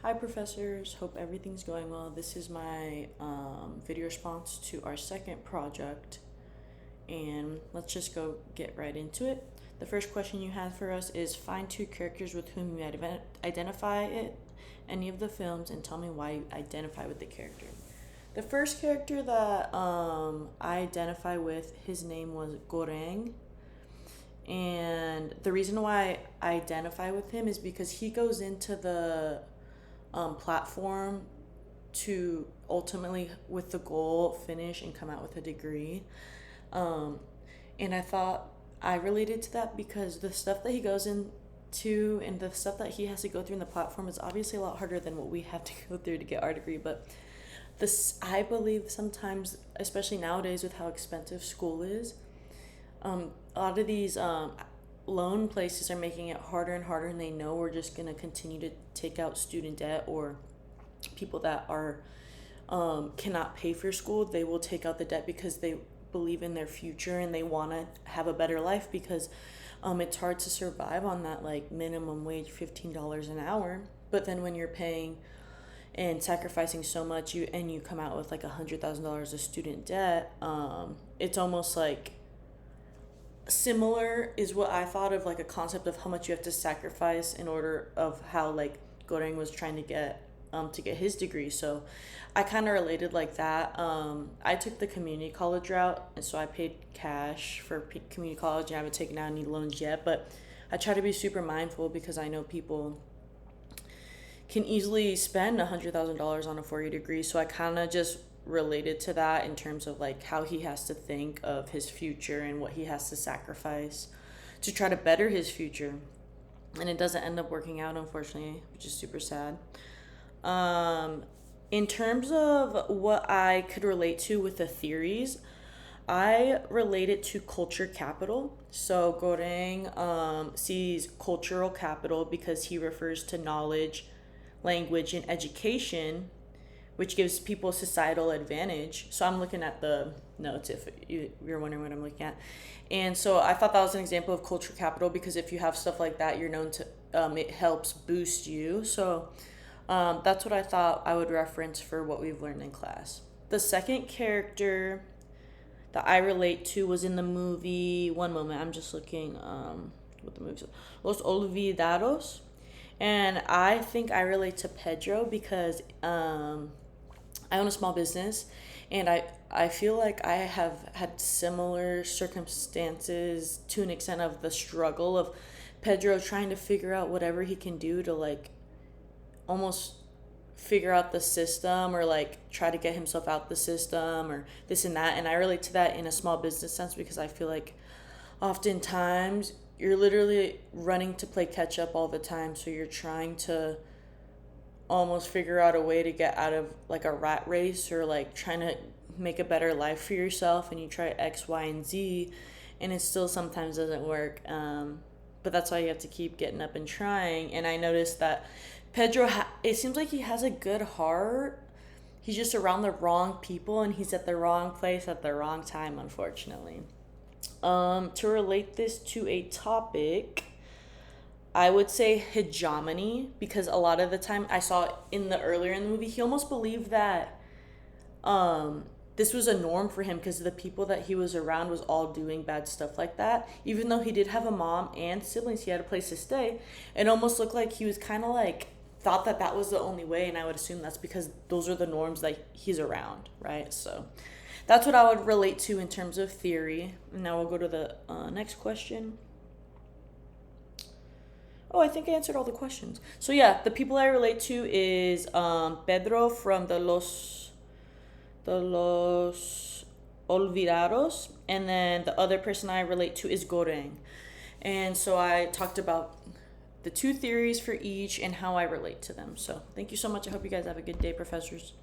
Hi, professors. Hope everything's going well. This is my video response to our second project, and let's just go get right into it. The first question you have for us is find two characters with whom you identify it, any of the films, and tell me why you identify with the character. The first character that I identify with, his name was Goreng, and the reason why I identify with him is because he goes into the platform to ultimately, with the goal, finish and come out with a degree. Um, and I thought I related to that because the stuff that he goes into and the stuff that he has to go through in the platform is obviously a lot harder than what we have to go through to get our degree. But this, I believe, sometimes, especially nowadays with how expensive school is, a lot of these loan places are making it harder and harder, and they know we're just going to continue to take out student debt, or people that are cannot pay for school, they will take out the debt because they believe in their future and they want to have a better life, because it's hard to survive on that like minimum wage $15 an hour. But then when you're paying and sacrificing so much, you come out with like $100,000 of student debt, it's almost like similar is what I thought of, like a concept of how much you have to sacrifice in order of how like Goreng was trying to get his degree. So I kind of related like that. I took the community college route, and so I paid cash for community college, and I haven't taken out any loans yet. But I try to be super mindful because I know people can easily spend $100,000 on a 4-year degree. So I kind of just related to that in terms of like how he has to think of his future and what he has to sacrifice to try to better his future. And it doesn't end up working out, unfortunately, which is super sad. In terms of what I could relate to with the theories, I relate it to culture capital. So Goreng sees cultural capital because he refers to knowledge, language, and education, which gives people societal advantage. So I'm looking at the notes if you're wondering what I'm looking at. And so I thought that was an example of culture capital, because if you have stuff like that, you're known to, it helps boost you. So that's what I thought I would reference for what we've learned in class. The second character that I relate to was in the movie, one moment, I'm just looking what the movie is. Los Olvidados. And I think I relate to Pedro because I own a small business, and I feel like I have had similar circumstances to an extent of the struggle of Pedro trying to figure out whatever he can do to like almost figure out the system, or like try to get himself out the system, or this and that. And I relate to that in a small business sense because I feel like oftentimes you're literally running to play catch up all the time, so you're trying to almost figure out a way to get out of like a rat race, or like trying to make a better life for yourself, and you try X, Y, and Z, and it still sometimes doesn't work. But that's why you have to keep getting up and trying. And I noticed that Pedro, it seems like he has a good heart. He's just around the wrong people, and he's at the wrong place at the wrong time, unfortunately. To relate this to a topic, I would say hegemony, because a lot of the time I saw earlier in the movie, he almost believed that this was a norm for him because the people that he was around was all doing bad stuff like that. Even though he did have a mom and siblings, he had a place to stay. It almost looked like he was kind of like thought that that was the only way, and I would assume that's because those are the norms that he's around, right? So that's what I would relate to in terms of theory. Now we'll go to the next question. Oh, I think I answered all the questions. So yeah, the people I relate to is Pedro from the Los Olvidados, and then the other person I relate to is Goreng. And so I talked about the two theories for each and how I relate to them. So thank you so much. I hope you guys have a good day, professors.